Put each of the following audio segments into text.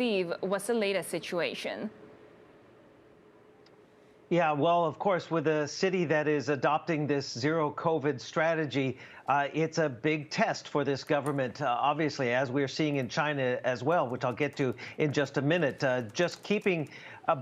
Steve, what's the latest situation? Yeah, well, of course, with a city that is adopting this zero COVID strategy, it's a big test for this government, obviously, as we're seeing in China as well, which I'll get to in just a minute. Just keeping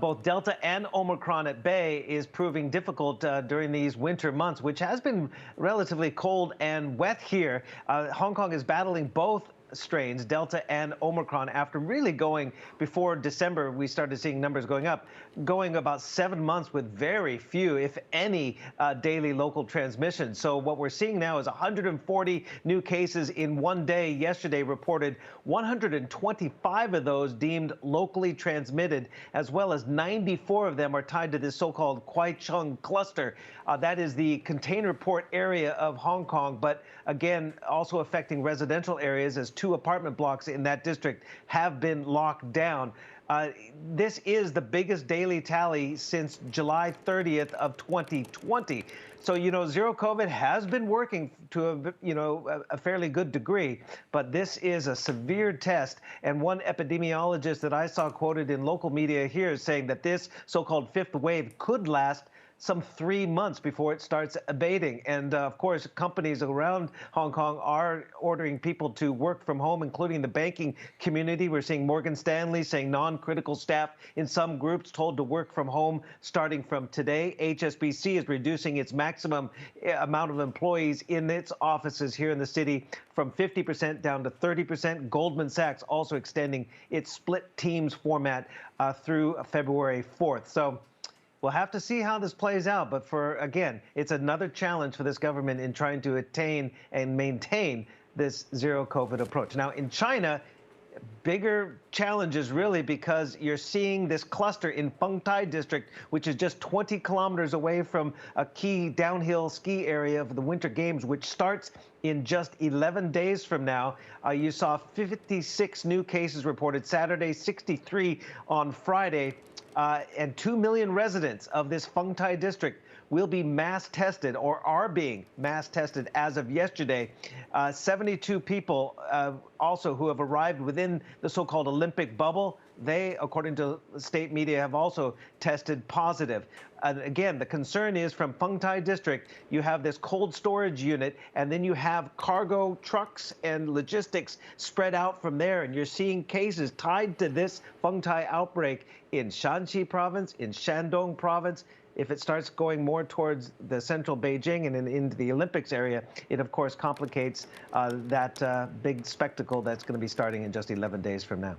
both Delta and Omicron at bay is proving difficult during these winter months, which has been relatively cold and wet here. Hong Kong is battling both strains, Delta and Omicron, after really going before December, we started seeing numbers going up, going about 7 months with very few, if any, daily local transmission. So what we're seeing now is 140 new cases in one day. Yesterday reported 125 of those deemed locally transmitted, as well as 94 of them are tied to this so-called Kwai Chung cluster. That is the container port area of Hong Kong, but again, also affecting residential areas as 2 apartment blocks in that district have been locked down. This is the biggest daily tally since July 30th of 2020. So, zero COVID has been working to a fairly good degree, but this is a severe test. And one epidemiologist that I saw quoted in local media here is saying that this so-called 5th wave could last some 3 months before it starts abating. And of course, companies around Hong Kong are ordering people to work from home, including the banking community. We're seeing Morgan Stanley saying non-critical staff in some groups told to work from home starting from today. HSBC is reducing its maximum amount of employees in its offices here in the city from 50% down to 30%. Goldman Sachs also extending its split teams format through February 4th. So we'll have to see how this plays out. But again, it's another challenge for this government in trying to attain and maintain this zero COVID approach. Now, in China, bigger challenges really because you're seeing this cluster in Fengtai district, which is just 20 kilometers away from a key downhill ski area of the Winter Games, which starts in just 11 days from now. You saw 56 new cases reported Saturday, 63 on Friday. And 2 million residents of this Fengtai district will be mass tested or are being mass tested as of yesterday. 72 people also who have arrived within the so-called Olympic bubble. They, according to state media, have also tested positive. And again, the concern is from Fengtai district, you have this cold storage unit, and then you have cargo trucks and logistics spread out from there. And you're seeing cases tied to this Fengtai outbreak in Shanxi province, in Shandong province. If it starts going more towards the central Beijing and into the Olympics area, it, of course, complicates that big spectacle that's going to be starting in just 11 days from now.